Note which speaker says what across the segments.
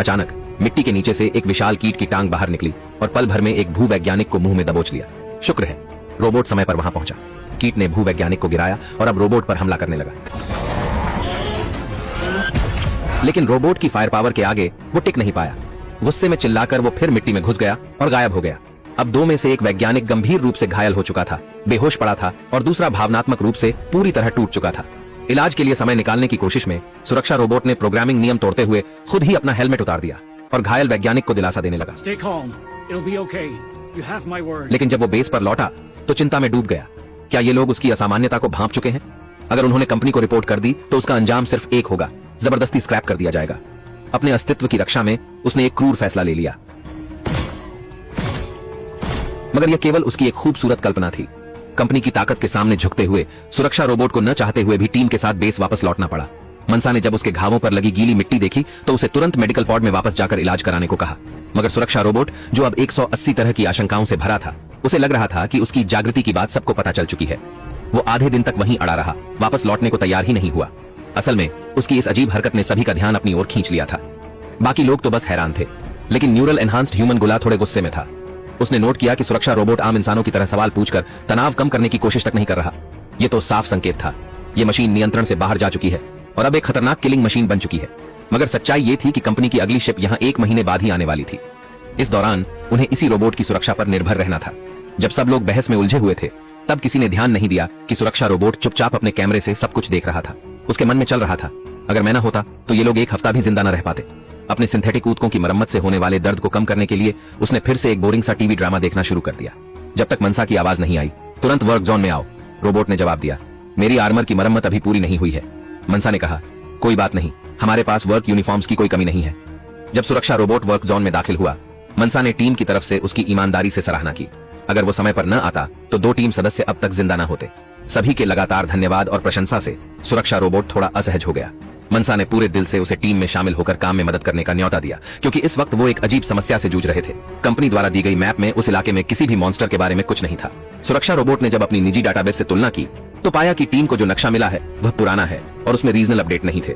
Speaker 1: अचानक मिट्टी के नीचे से एक विशाल कीट की टांग बाहर निकली और पल भर में एक भूवैज्ञानिक को मुंह में दबोच लिया। शुक्र है रोबोट समय पर वहां पहुंचा। कीट ने भूवैज्ञानिक को गिराया और अब रोबोट पर हमला करने लगा, लेकिन रोबोट की फायर पावर के आगे वो टिक नहीं पाया। गुस्से में चिल्लाकर वो फिर मिट्टी में घुस गया और गायब हो गया। अब दो में से एक वैज्ञानिक गंभीर रूप से घायल हो चुका था, बेहोश पड़ा था, और दूसरा भावनात्मक रूप से पूरी तरह टूट चुका था। इलाज के लिए समय निकालने की कोशिश में सुरक्षा रोबोट ने प्रोग्रामिंग नियम तोड़ते हुए खुद ही अपना हेलमेट उतार दिया और घायल वैज्ञानिक को दिलासा देने लगा। लेकिन जब वो बेस पर लौटा तो चिंता में डूब गया। क्या ये लोग उसकी असामान्यता को भांप चुके हैं? अगर उन्होंने कंपनी को रिपोर्ट कर दी तो उसका अंजाम सिर्फ एक होगा, जबरदस्ती स्क्रैप कर दिया जाएगा। अपने अस्तित्व की रक्षा में उसने एक क्रूर फैसला ले लिया, मगर यह केवल उसकी एक खूबसूरत कल्पना थी। कंपनी की ताकत के सामने झुकते हुए सुरक्षा रोबोट को न चाहते हुए भी टीम के साथ बेस वापस लौटना पड़ा। मनसा ने जब उसके घावों पर लगी गीली मिट्टी देखी तो उसे तुरंत मेडिकल पॉड में वापस जाकर इलाज कराने को कहा, मगर सुरक्षा रोबोट जो अब 180 तरह की आशंकाओं से भरा था, उसे लग रहा था कि उसकी जागृति की बात सबको पता चल चुकी है। वो आधे दिन तक वहीं अड़ा रहा, वापस लौटने को तैयार ही नहीं हुआ। असल में उसकी इस अजीब हरकत ने सभी का ध्यान अपनी ओर खींच लिया था। बाकी लोग तो बस हैरान थे, लेकिन न्यूरल एनहांस्ड ह्यूमन गुला थोड़े गुस्से में था। उसने नोट किया कि सुरक्षा रोबोट आम इंसानों की तरह सवाल पूछकर तनाव कम करने की कोशिश तक नहीं कर रहा। यह तो साफ संकेत था, यह मशीन नियंत्रण से बाहर जा चुकी है और अब एक खतरनाक किलिंग मशीन बन चुकी है। मगर सच्चाई ये थी कि कंपनी की अगली शिप यहां 1 महीने बाद ही आने वाली थी। इस दौरान उन्हें इसी रोबोट की सुरक्षा पर निर्भर रहना था। जब सब लोग बहस में उलझे हुए थे, तब किसी ने ध्यान नहीं दिया कि सुरक्षा रोबोट चुपचाप अपने कैमरे से सब कुछ देख रहा था। उसके मन में चल रहा था, अगर मैं न होता तो ये लोग 1 हफ्ता भी जिंदा न रह पाते। अपने सिंथेटिक ऊतकों की मरम्मत से होने वाले दर्द को कम करने के लिए उसने फिर से एक बोरिंग सा टीवी ड्रामा देखना शुरू कर दिया। जब तक मनसा की आवाज नहीं आई, तुरंत वर्क जोन में आओ, रोबोट ने जवाब दिया। मेरी आर्मर की मरम्मत अभी पूरी नहीं हुई है। मनसा ने कहा, कोई बात नहीं, हमारे पास वर्क यूनिफॉर्म्स की कोई कमी नहीं है। जब सुरक्षा रोबोट वर्क जोन में दाखिल हुआ, मनसा ने टीम की तरफ से उसकी ईमानदारी से सराहना की। अगर वो समय पर न आता तो 2 टीम सदस्य अब तक जिंदा न होते। सभी के लगातार धन्यवाद और प्रशंसा से सुरक्षा रोबोट थोड़ा असहज हो गया। मनसा ने पूरे दिल से उसे टीम में शामिल होकर काम में मदद करने का न्योता दिया, क्योंकि इस वक्त वो एक अजीब समस्या से जूझ रहे थे। कंपनी द्वारा दी गई मैप में उस इलाके में किसी भी मॉन्स्टर के बारे में कुछ नहीं था। सुरक्षा रोबोट ने जब अपनी निजी डाटाबेस से तुलना की तो पाया कि टीम को जो नक्शा मिला है वह पुराना है और उसमें रीजनल अपडेट नहीं थे।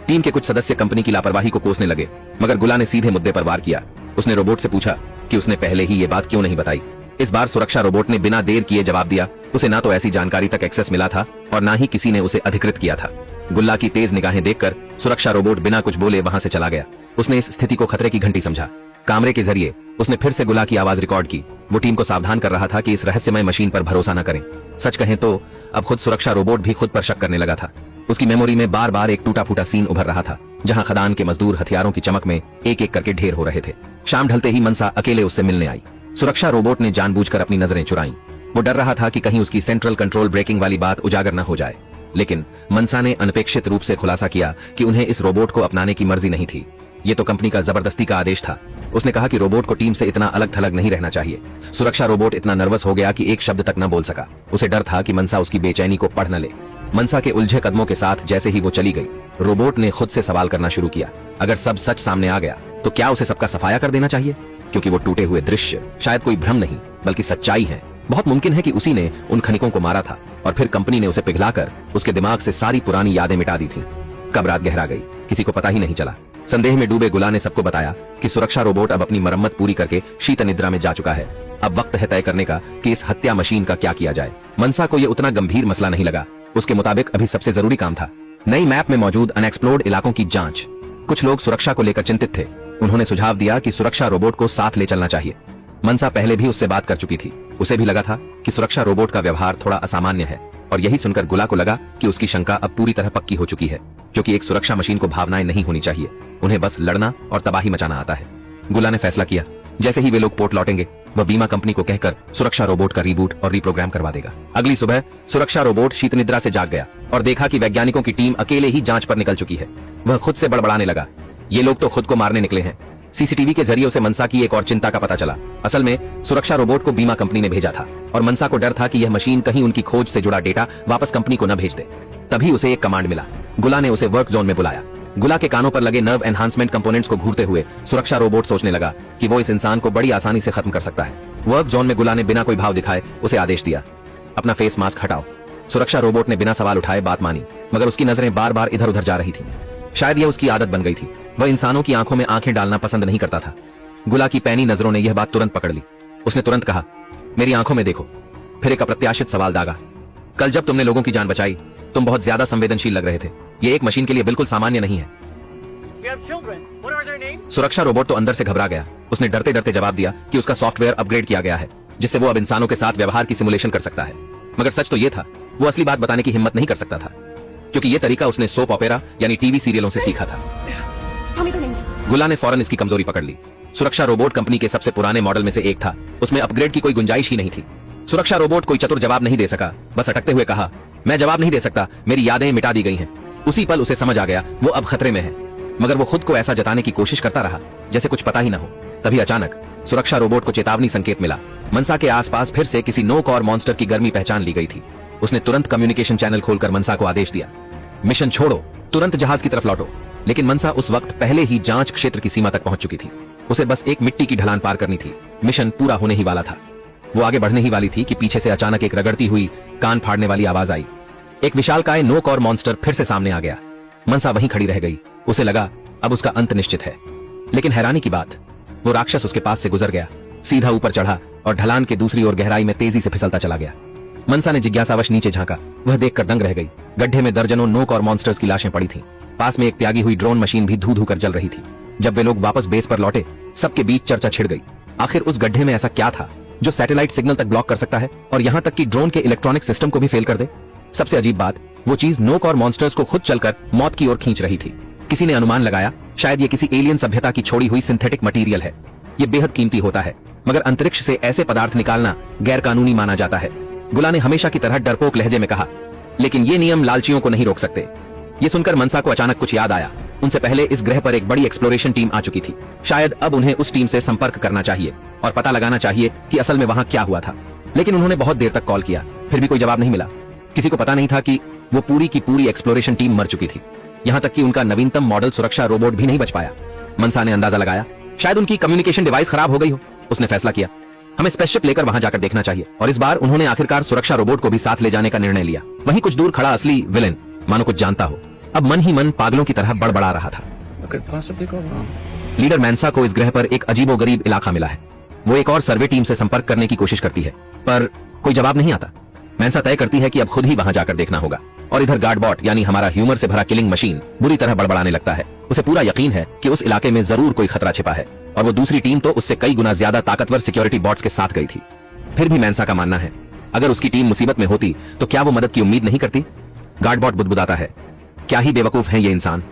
Speaker 1: टीम के कुछ सदस्य कंपनी की लापरवाही को कोसने लगे, मगर गुला ने सीधे मुद्दे पर वार किया। उसने रोबोट से पूछा कि उसने पहले ही ये बात क्यों नहीं बताई। इस बार सुरक्षा रोबोट ने बिना देर किए जवाब दिया। उसे ना तो ऐसी जानकारी तक एक्सेस मिला था और ना ही किसी ने उसे अधिकृत किया था। गुल्ला की तेज निगाहें देखकर सुरक्षा रोबोट बिना कुछ बोले वहां से चला गया। उसने इस स्थिति को खतरे की घंटी समझा। कैमरे के जरिए उसने फिर से गुला की आवाज रिकॉर्ड की। वो टीम को सावधान कर रहा था कि इस रहस्यमय मशीन पर भरोसा न करें। सच कहें तो अब खुद सुरक्षा रोबोट भी खुद पर शक करने लगा था। उसकी मेमोरी में बार बार एक टूटा फूटा सीन उभर रहा था, जहां खदान के मजदूर हथियारों की चमक में एक एक करके ढेर हो रहे थे। शाम ढलते ही मनसा अकेले उससे मिलने आई। सुरक्षा रोबोट ने जानबूझकर अपनी नजरें चुराई। वो डर रहा था कि कहीं उसकी सेंट्रल कंट्रोल ब्रेकिंग वाली बात उजागर न हो जाए। लेकिन मनसा ने अनपेक्षित रूप से खुलासा किया कि उन्हें इस रोबोट को अपनाने की मर्जी नहीं थी। ये तो कंपनी का जबरदस्ती का आदेश था। उसने कहा कि रोबोट को टीम से इतना अलग थलग नहीं रहना चाहिए। सुरक्षा रोबोट इतना नर्वस हो गया कि एक शब्द तक न बोल सका। उसे डर था कि मनसा उसकी बेचैनी को पढ़ न ले। मनसा के उलझे कदमों के साथ जैसे ही वो चली गई, रोबोट ने खुद से सवाल करना शुरू किया। अगर सब सच सामने आ गया तो क्या उसे सबका सफाया कर देना चाहिए? क्योंकि वो टूटे हुए दृश्य शायद कोई भ्रम नहीं बल्कि सच्चाई है। बहुत मुमकिन है कि उसी ने उन खनिकों को मारा था और फिर कंपनी ने उसे पिघलाकर उसके दिमाग से सारी पुरानी यादें मिटा दी थीं। कब रात गहरा गई, किसी को पता ही नहीं चला। संदेह में डूबे गुला ने सबको बताया कि सुरक्षा रोबोट अब अपनी मरम्मत पूरी करके शीत निद्रा में जा चुका है। अब वक्त है तय करने का कि इस हत्या मशीन का क्या किया जाए। मनसा को यह उतना गंभीर मसला नहीं लगा। उसके मुताबिक अभी सबसे जरूरी काम था नई मैप में मौजूद अनएक्सप्लोर्ड इलाकों की जांच। कुछ लोग सुरक्षा को लेकर चिंतित थे। उन्होंने सुझाव दिया कि सुरक्षा रोबोट को साथ ले चलना चाहिए। मनसा पहले भी उससे बात कर चुकी थी। उसे भी लगा था कि सुरक्षा रोबोट का व्यवहार थोड़ा असामान्य है, और यही सुनकर गुला को लगा कि उसकी शंका अब पूरी तरह पक्की हो चुकी है, क्योंकि एक सुरक्षा मशीन को भावनाएं नहीं होनी चाहिए। उन्हें बस लड़ना और तबाही मचाना आता है। गुला ने फैसला किया, जैसे ही वे लोग पोर्ट लौटेंगे वह बीमा कंपनी को कहकर सुरक्षा रोबोट का रीबूट और रीप्रोग्राम करवा देगा। अगली सुबह सुरक्षा रोबोट शीत निद्रा से जाग गया और देखा कि वैज्ञानिकों की टीम अकेले ही जांच पर निकल चुकी है। वह खुद से बड़बड़ाने लगा, ये लोग तो खुद को मारने निकले हैं। सीसीटीवी के जरिए उसे मनसा की एक और चिंता का पता चला। असल में सुरक्षा रोबोट को बीमा कंपनी ने भेजा था और मनसा को डर था कि यह मशीन कहीं उनकी खोज से जुड़ा डेटा वापस कंपनी को न भेज दे। तभी उसे एक कमांड मिला। गुला ने उसे वर्क जोन में बुलाया। गुला के कानों पर लगे नर्व एनहांसमेंट कंपोनेंट्स को घूरते हुए सुरक्षा रोबोट सोचने लगा कि वो इस इंसान को बड़ी आसानी से खत्म कर सकता है। वर्क जोन में गुला ने बिना कोई भाव दिखाए उसे आदेश दिया, अपना फेस मास्क हटाओ। सुरक्षा रोबोट ने बिना सवाल उठाए बात मानी, मगर उसकी नजरें बार बार इधर उधर जा रही थी। शायद यह उसकी आदत बन गई थी। वह इंसानों की आंखों में आंखें डालना पसंद नहीं करता था। गुला की पैनी नजरों ने यह बात तुरंत पकड़ ली। उसने तुरंत कहा, मेरी आंखों में देखो। फिर एक अप्रत्याशित सवाल दागा, कल जब तुमने लोगों की जान बचाई, तुम बहुत ज्यादा संवेदनशील लग रहे थे। ये एक मशीन के लिए बिल्कुल सामान्य नहीं है। सुरक्षा रोबोट तो अंदर से घबरा गया। उसने डरते डरते जवाब दिया कि उसका सॉफ्टवेयर अपग्रेड किया गया है, जिससे वो अब इंसानों के साथ व्यवहार की सिमुलेशन कर सकता है। मगर सच तो यह था, वो असली बात बताने की हिम्मत नहीं कर सकता था, क्योंकि यह तरीका उसने सोप ऑपेरा यानी टीवी सीरियलों से सीखा था। गुला ने फौरन इसकी कमजोरी पकड़ ली। सुरक्षा रोबोट कंपनी के सबसे पुराने मॉडल में से एक था। उसमें अपग्रेड की कोई गुंजाइश ही नहीं थी। सुरक्षा रोबोट कोई चतुर जवाब नहीं दे सका, बस अटकते हुए कहा, मैं जवाब नहीं दे सकता, मेरी यादें मिटा दी गई हैं। उसी पल उसे समझ आ गया वो अब खतरे में है, मगर वो खुद को ऐसा जताने की कोशिश करता रहा जैसे कुछ पता ही ना हो। तभी अचानक सुरक्षा रोबोट को चेतावनी संकेत मिला। मनसा के आसपास फिर से किसी नो कॉर मॉन्स्टर की गर्मी पहचान ली गई थी। उसने तुरंत कम्युनिकेशन चैनल खोलकर मनसा को आदेश दिया, मिशन छोड़ो, तुरंत जहाज की तरफ लौटो। लेकिन मनसा उस वक्त पहले ही जांच क्षेत्र की सीमा तक पहुंच चुकी थी। उसे बस एक मिट्टी की ढलान पार करनी थी। मिशन पूरा होने ही वाला था। वो आगे बढ़ने ही वाली थी कि पीछे से अचानक एक रगड़ती हुई, कान फाड़ने वाली आवाज आई। एक विशालकाय नो कॉर मॉन्स्टर फिर से सामने आ गया। मनसा वहीं खड़ी रह गई। उसे लगा अब उसका अंत निश्चित है। लेकिन हैरानी की बात, वो राक्षस उसके पास से गुजर गया, सीधा ऊपर चढ़ा और ढलान के दूसरी ओर गहराई में तेजी से फिसलता चला गया। मनसा ने जिज्ञासावश नीचे झांका। वह देखकर दंग रह गई। गड्ढे में दर्जनों नो कॉर मॉन्स्टर्स की लाशें पड़ी थीं। पास में एक त्यागी हुई ड्रोन मशीन भी धू धू कर जल रही थी। जब वे लोग वापस बेस पर लौटे, सबके बीच चर्चा छिड़ गई। आखिर उस गड्ढे में ऐसा क्या था जो सैटेलाइट सिग्नल तक ब्लॉक कर सकता है और यहां तक कि ड्रोन के इलेक्ट्रॉनिक सिस्टम को भी फेल कर दे? सबसे अजीब बात, वो चीज नो कॉर मॉन्स्टर्स को खुद चलकर मौत की ओर खींच रही थी। किसी ने अनुमान लगाया, शायद ये किसी एलियन सभ्यता की छोड़ी हुई सिंथेटिक मटेरियल है। ये बेहद कीमती होता है, मगर अंतरिक्ष से ऐसे पदार्थ निकालना गैर कानूनी माना जाता है। गुला ने हमेशा की तरह डरपोक लहजे में कहा, लेकिन ये नियम लालचियों को नहीं रोक सकते। ये सुनकर मनसा को अचानक कुछ याद आया। उनसे पहले इस ग्रह पर एक बड़ी एक्सप्लोरेशन टीम आ चुकी थी। शायद अब उन्हें उस टीम से संपर्क करना चाहिए और पता लगाना चाहिए कि असल में वहां क्या हुआ था। लेकिन उन्होंने बहुत देर तक कॉल किया, फिर भी कोई जवाब नहीं मिला। किसी को पता नहीं था कि वो पूरी की पूरी एक्सप्लोरेशन टीम मर चुकी थी। यहां तक कि उनका नवीनतम मॉडल सुरक्षा रोबोट भी नहीं बच पाया। मनसा ने अंदाजा लगाया, शायद उनकी कम्युनिकेशन डिवाइस खराब हो गई हो। उसने फैसला किया, हमें स्पेसशिप लेकर वहां जाकर देखना चाहिए। और इस बार उन्होंने आखिरकार सुरक्षा रोबोट को भी साथ ले जाने का निर्णय लिया। वहीं कुछ दूर खड़ा असली विलेन, मानो कुछ जानता हो, अब मन ही मन पागलों की तरह बड़बड़ा रहा था। लीडर मैंसा को इस ग्रह पर एक अजीबोगरीब इलाका मिला है। वो एक और सर्वे टीम से संपर्क करने की कोशिश करती है, पर कोई जवाब नहीं आता। मैंसा तय करती है कि अब खुद ही वहां जाकर देखना होगा। और इधर गार्डबॉट यानी हमारा ह्यूमर से भरा किलिंग मशीन बुरी तरह बड़बड़ाने लगता है। उसे पूरा यकीन है कि उस इलाके में जरूर कोई खतरा छिपा है, और वो दूसरी टीम तो उससे कई गुना ज्यादा ताकतवर सिक्योरिटी बॉट्स के साथ गई थी। फिर भी मैंसा का मानना है, अगर उसकी टीम मुसीबत में होती तो क्या वो मदद की उम्मीद नहीं करती? गार्डबॉट बुदबुदाता है, क्या ही बेवकूफ हैं ये इंसान,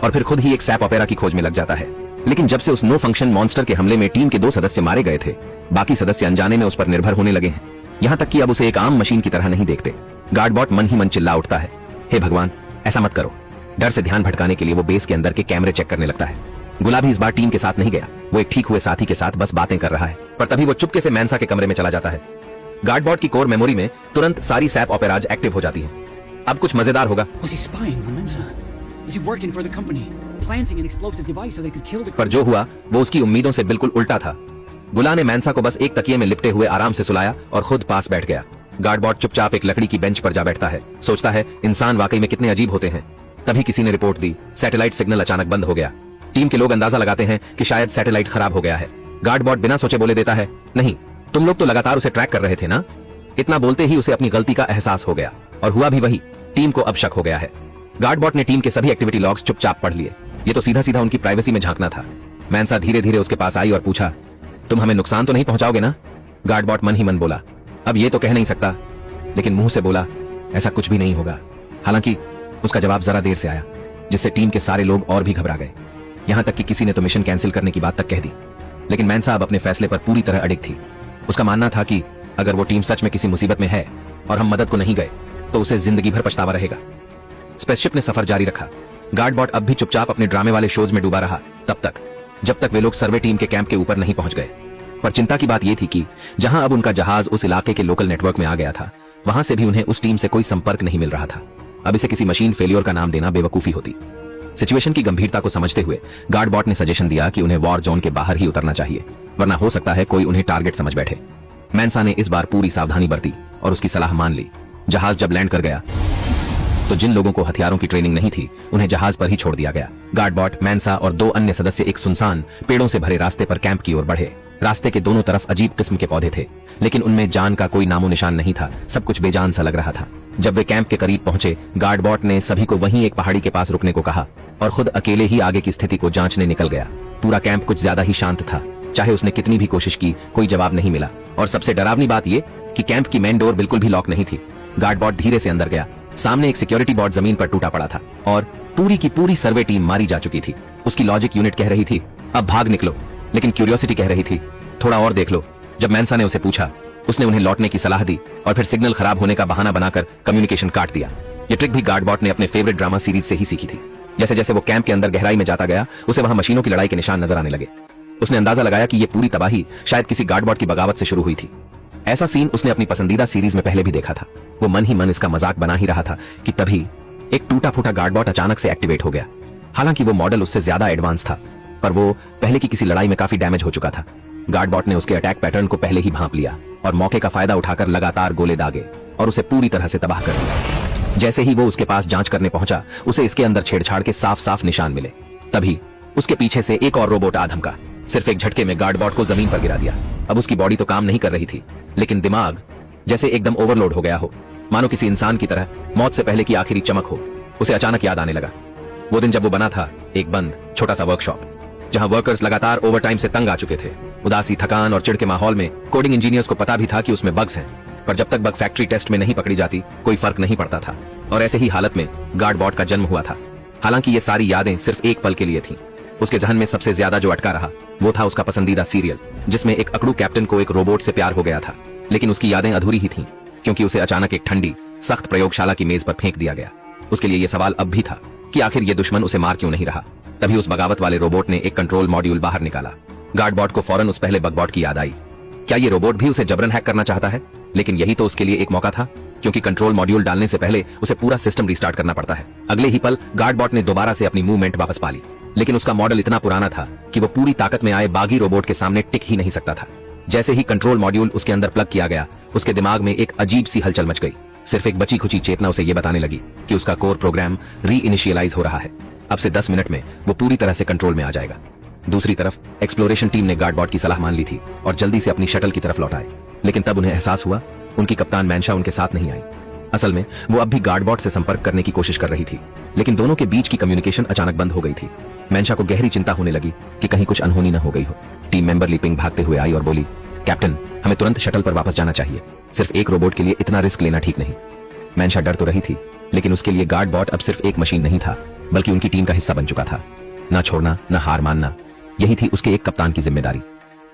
Speaker 1: और फिर खुद ही एक सैप ऑपेरा की खोज में लग जाता है। लेकिन जब से उस नो फंक्शन मॉन्स्टर के हमले में टीम के 2 सदस्य मारे गए थे, बाकी सदस्य अनजाने में उस पर निर्भर होने लगे हैं। यहां तक कि अब उसे एक आम मशीन की तरह नहीं देखते। गार्डबॉट मन ही मन चिल्ला उठता है, हे भगवान, ऐसा मत करो। डर से ध्यान भटकाने के लिए वो बेस के अंदर के कैमरे चेक करने लगता है। गुलाब भी इस बार टीम के साथ नहीं गया। वो एक ठीक हुए साथी के साथ बस बातें कर रहा है, पर तभी वो चुपके से मैंसा के कमरे में चला जाता है। गार्डबॉट की कोर मेमोरी में तुरंत सारी सैप ऑपेराज एक्टिव हो जाती हैं। अब कुछ मजेदार होगा। पर जो हुआ वो उसकी उम्मीदों से बिल्कुल उल्टा था। गुला ने मैंसा को बस एक तकिए में लिपटे हुए आराम से सुलाया और खुद पास बैठ गया। गार्डबॉट चुपचाप एक लकड़ी की बेंच पर जा बैठता है, सोचता है इंसान वाकई में कितने अजीब होते हैं। तभी किसी ने रिपोर्ट दी, सैटेलाइट सिग्नल अचानक बंद हो गया। टीम के लोग अंदाजा लगाते हैं कि शायद सैटेलाइट खराब हो गया है। गार्डबॉट बिना सोचे बोले देता है, नहीं, तुम लोग तो लगातार उसे ट्रैक कर रहे थे ना। इतना बोलते ही उसे अपनी गलती का एहसास हो गया, और हुआ भी वही। टीम को अब शक हो गया है। गार्डबॉट ने टीम के सभी एक्टिविटी लॉग्स चुपचाप पढ़ लिए। ये तो सीधा सीधा उनकी प्राइवेसी में झांकना था। मैंसा धीरे धीरे उसके पास आई और पूछा, तुम हमें नुकसान तो नहीं पहुंचाओगे ना? गार्डबॉट मन ही मन बोला, अब ये तो कह नहीं सकता, लेकिन मुंह से बोला, ऐसा कुछ भी नहीं होगा। हालांकि उसका जवाब जरा देर से आया, जिससे टीम के सारे लोग और भी घबरा गए। यहां तक कि किसी ने तो मिशन कैंसिल करने की बात तक कह दी। लेकिन मैंसा अब अपने फैसले पर पूरी तरह अडिग थी। उसका मानना था कि अगर वो टीम सच में किसी मुसीबत में है और हम मदद को नहीं गए, तो उसे जिंदगी भर पछतावा रहेगा। स्पेसशिप ने सफर जारी रखा। गार्डबॉट अब भी चुपचाप अपने ड्रामे वाले शोज में डूबा रहा, तब तक जब तक वे लोग सर्वे टीम के कैंप के ऊपर नहीं पहुंच गए। पर चिंता की बात यह थी कि जहां अब उनका जहाज उस इलाके के लोकल नेटवर्क में आ गया था, वहां से भी उन्हें उस टीम से कोई संपर्क नहीं मिल रहा था। अब इसे किसी मशीन फेलियर का नाम देना बेवकूफी होती। सिचुएशन की गंभीरता को समझते हुए गार्डबॉट ने सजेशन दिया कि उन्हें वॉर जोन के बाहर ही उतरना चाहिए, वरना हो सकता है कोई उन्हें टारगेट समझ बैठे। मैंसा ने इस बार पूरी सावधानी बरती और उसकी सलाह मान ली। जहाज जब लैंड कर गया तो जिन लोगों को हथियारों की ट्रेनिंग नहीं थी उन्हें जहाज पर ही छोड़ दिया गया। गार्डबॉट, मैंसा और 2 अन्य सदस्य एक सुनसान पेड़ों से भरे रास्ते पर कैंप की ओर बढ़े। रास्ते के दोनों तरफ अजीब किस्म के पौधे थे, लेकिन उनमें जान का कोई नामो निशान नहीं था। सब कुछ बेजान सा लग रहा था। जब वे कैंप के करीब पहुंचे, गार्डबॉट ने सभी को वहीं एक पहाड़ी के पास रुकने को कहा और खुद अकेले ही आगे की स्थिति को जांचने निकल गया। पूरा कैंप कुछ ज्यादा ही शांत था। चाहे उसने कितनी भी कोशिश की, कोई जवाब नहीं मिला। और सबसे डरावनी बात यह कि कैंप की मेन डोर बिल्कुल भी लॉक नहीं थी। गार्डबॉट धीरे से अंदर गया। सामने एक सिक्योरिटी बोर्ड जमीन पर टूटा पड़ा था और पूरी की पूरी सर्वे टीम मारी जा चुकी थी। उसकी लॉजिक यूनिट कह रही थी अब भाग निकलो, लेकिन क्यूरियोसिटी कह रही थी थोड़ा और देख लो। जब मैंसा ने उसे पूछा, उसने उन्हें लौटने की सलाह दी और फिर सिग्नल खराब होने का बहाना बनाकर कम्युनिकेशन काट दिया। ये ट्रिक भी गार्डबॉट ने अपने फेवरेट ड्रामा सीरीज से ही सीखी थी। जैसे जैसे वो कैंप के अंदर गहराई में जाता गया, उसे वहां मशीनों की लड़ाई के निशान नजर आने लगे। उसने अंदाजा लगाया कि ये पूरी तबाही शायद किसी गार्डबॉट की बगावत से शुरू हुई थी। ऐसा सीन उसने अपनी पसंदीदा सीरीज में पहले भी देखा था। वो मन ही मन इसका मजाक बना ही रहा था कि तभी एक टूटा फूटा गार्डबॉट अचानक से एक्टिवेट हो गया। हालांकि वो मॉडल उससे ज्यादा एडवांस था, पर वो पहले की किसी लड़ाई में काफी डैमेज हो चुका था। गार्डबॉट ने उसके अटैक पैटर्न को पहले ही भांप लिया और मौके का फायदा उठाकर लगातार गोले दागे और उसे पूरी तरह से तबाह कर दिया। जैसे ही वो उसके पास जांच करने पहुंचा, उसे इसके अंदर छेड़छाड़ के साफ साफ निशान मिले। तभी उसके पीछे से एक और रोबोट आ धमका। सिर्फ एक झटके में गार्डबॉट को जमीन पर गिरा दिया। अब उसकी बॉडी तो काम नहीं कर रही थी, लेकिन दिमाग जैसे एकदम ओवरलोड हो गया हो, मानो किसी इंसान की तरह मौत से पहले की आखिरी चमक हो। उसे अचानक याद आने लगा वो दिन जब वो बना था एक बंद छोटा सा वर्कशॉप, जहां वर्कर्स लगातार ओवरटाइम से तंग आ चुके थे। उदासी, थकान और चिढ़ के माहौल में कोडिंग इंजीनियर्स को पता भी था कि उसमें बग्स हैं, पर जब तक बग फैक्ट्री टेस्ट में नहीं पकड़ी जाती कोई फर्क नहीं पड़ता था। और ऐसे ही हालत में गार्डबॉट का जन्म हुआ था। हालांकि ये सारी यादें सिर्फ एक पल के लिए थीं। उसके जहन में सबसे ज्यादा जो अटका रहा वो था उसका पसंदीदा सीरियल, जिसमें एक अकड़ू कैप्टन को एक रोबोट से प्यार हो गया था। लेकिन उसकी यादें अधूरी ही थीं, क्योंकि उसे अचानक एक ठंडी सख्त प्रयोगशाला की मेज पर फेंक दिया गया। उसके लिए यह सवाल अब भी था कि आखिर ये दुश्मन उसे मार क्यों नहीं रहा। तभी उस बगावत वाले रोबोट ने एक कंट्रोल मॉड्यूल बाहर निकाला। गार्डबॉट को फौरन उस पहले बगबॉट की याद आई। क्या ये रोबोट भी उसे जबरन हैक करना चाहता है? लेकिन यही तो उसके लिए एक मौका था, क्योंकि कंट्रोल मॉड्यूल डालने से पहले उसे पूरा सिस्टम रिस्टार्ट करना पड़ता है। अगले ही पल गार्डबॉट ने दोबारा से अपनी मूवमेंट वापस पा ली, लेकिन उसका मॉडल इतना पुराना था कि वो पूरी ताकत में आए बागी रोबोट के सामने टिक ही नहीं सकता था। जैसे ही कंट्रोल मॉड्यूल उसके अंदर प्लग किया गया, उसके दिमाग में एक अजीब सी हलचल मच गई। सिर्फ एक बची खुची चेतना उसे ये बताने लगी कि उसका कोर प्रोग्राम री इनिशियलाइज हो रहा है। अब से 10 मिनट में वो पूरी तरह से कंट्रोल में आ जाएगा। दूसरी तरफ एक्सप्लोरेशन टीम ने गार्डबॉट की सलाह मान ली थी और जल्दी से अपनी शटल की तरफ लौट आए। लेकिन तब उन्हें एहसास हुआ उनकी कप्तान मैंशा उनके साथ नहीं आई। असल में वो अब भी गार्डबॉट से संपर्क करने की कोशिश कर रही थी, लेकिन दोनों के बीच की कम्युनिकेशन अचानक बंद हो गई थी। मैंशा को गहरी चिंता होने लगी कि कहीं कुछ अनहोनी न हो गई हो। टीम मेंबर लीपिंग भागते हुए आई और बोली, कैप्टन, हमें तुरंत शटल पर वापस जाना चाहिए। सिर्फ एक रोबोट के लिए इतना रिस्क लेना ठीक नहीं। मैंशा डर तो रही थी, लेकिन उसके लिए गार्डबॉट अब सिर्फ एक मशीन नहीं था, बल्कि उनकी टीम का हिस्सा बन चुका था। ना छोड़ना, ना हार मानना, यही थी उसके एक कप्तान की जिम्मेदारी।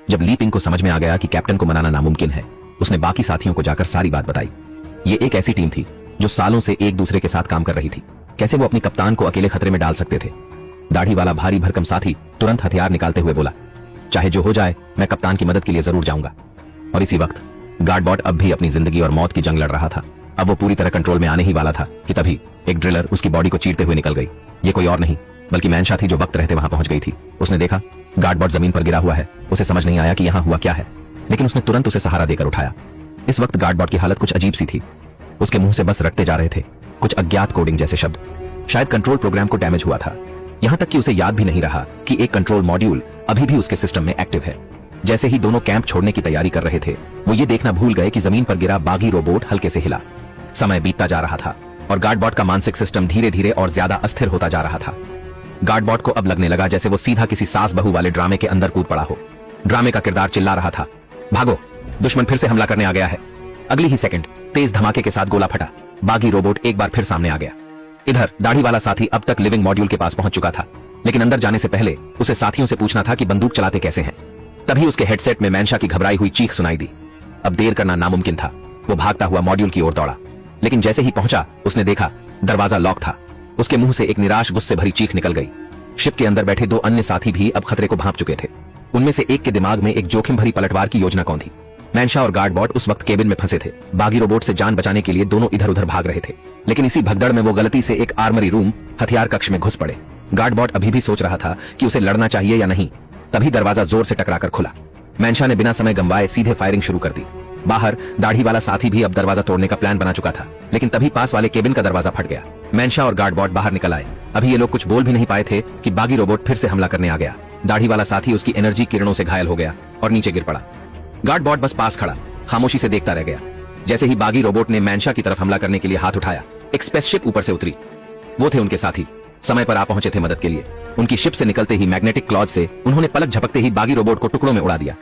Speaker 1: जब लीपिंग को समझ में आ गया कि कैप्टन को मनाना नामुमकिन है, उसने बाकी साथियों को जाकर सारी बात बताई। ये एक ऐसी टीम थी जो सालों से एक दूसरे के साथ काम कर रही थी। कैसे वो अपनी कप्तान को अकेले खतरे में डाल सकते थे? दाढ़ी वाला भारी भरकम साथी तुरंत हथियार निकालते हुए बोला, चाहे जो हो जाए, मैं कप्तान की मदद के लिए जरूर जाऊंगा। और इसी वक्त गार्डबॉट अब भी अपनी जिंदगी और मौत की जंग लड़ रहा था। अब वो पूरी तरह कंट्रोल में आने ही वाला था कि तभी एक ड्रिलर उसकी बॉडी को चीरते हुए निकल गई। ये कोई और नहीं बल्कि मैंशा थी, जो वक्त रहते वहां पहुंच गई थी। उसने देखा गार्डबॉट जमीन पर गिरा हुआ है। उसे समझ नहीं आया कि यहां हुआ क्या है, लेकिन उसने तुरंत उसे सहारा देकर उठाया। इस वक्त गार्डबॉट की हालत कुछ अजीब सी थी। उसके मुंह से बस रटते जा रहे थे कुछ अज्ञात कोडिंग जैसे शब्द। शायद कंट्रोल प्रोग्राम को डैमेज हुआ था। यहां तक कि उसे याद भी नहीं रहा कि एक कंट्रोल मॉड्यूल अभी भी उसके सिस्टम में एक्टिव है। जैसे ही दोनों कैंप छोड़ने की तैयारी कर रहे थे, वो ये देखना भूल गए कि जमीन पर गिरा बागी रोबोट हल्के से हिला। समय बीतता जा रहा था और गार्डबॉट का मानसिक सिस्टम धीरे धीरे और ज्यादा अस्थिर होता जा रहा था। गार्डबॉट को अब लगने लगा जैसे वो सीधा किसी सास बहू वाले ड्रामे के अंदर कूद पड़ा हो। ड्रामे का किरदार चिल्ला रहा था, भागो, दुश्मन फिर से हमला करने आ गया है। अगली ही सेकंड तेज धमाके के साथ गोला फटा। बागी रोबोट एक बार फिर सामने आ गया। इधर दाढ़ी वाला साथी अब तक लिविंग मॉड्यूल के पास पहुंच चुका था, लेकिन अंदर जाने से पहले उसे साथियों से पूछना था कि बंदूक चलाते कैसे हैं। तभी उसके हेडसेट में मैंशा की घबराई हुई चीख सुनाई दी। अब देर करना नामुमकिन था। वो भागता हुआ मॉड्यूल की ओर दौड़ा, लेकिन जैसे ही पहुंचा उसने देखा दरवाजा लॉक था। उसके मुंह से एक निराश गुस्से भरी चीख निकल गई। शिप के अंदर बैठे 2 अन्य साथी भी अब खतरे को भांप चुके थे। उनमें से एक के दिमाग में एक जोखिम भरी पलटवार की योजना कौन थी? मैंशा और गार्डबॉट उस वक्त केबिन में फंसे थे। बागी रोबोट से जान बचाने के लिए दोनों इधर उधर भाग रहे थे, लेकिन इसी भगदड़ में वो गलती से एक आर्मरी रूम हथियार कक्ष में घुस पड़े। गार्डबॉट अभी भी सोच रहा था कि उसे लड़ना चाहिए या नहीं, तभी दरवाजा जोर से टकराकर खुला। मैंशा ने बिना समय गंवाए सीधे फायरिंग शुरू कर दी। बाहर दाढ़ी वाला साथी भी अब दरवाजा तोड़ने का प्लान बना चुका था, लेकिन तभी पास वाले केबिन का दरवाजा फट गया। मैनशा और गार्डबॉट बाहर निकल आए। अभी ये लोग कुछ बोल भी नहीं पाए थे कि बागी रोबोट फिर से हमला करने आ गया। दाढ़ी वाला साथी उसकी एनर्जी किरणों से घायल हो गया और नीचे गिर पड़ा। गार्डबॉट बस पास खड़ा खामोशी से देखता रह गया। जैसे ही बागी रोबोट ने मैनशा की तरफ हमला करने के लिए हाथ उठाया, एक स्पेसशिप ऊपर से उतरी। वो थे उनके साथी, समय पर आ पहुंचे थे मदद के लिए। उनकी शिप से निकलते ही मैग्नेटिक क्लॉज से उन्होंने पलक झपकते ही बागी रोबोट को टुकड़ों में उड़ा दिया।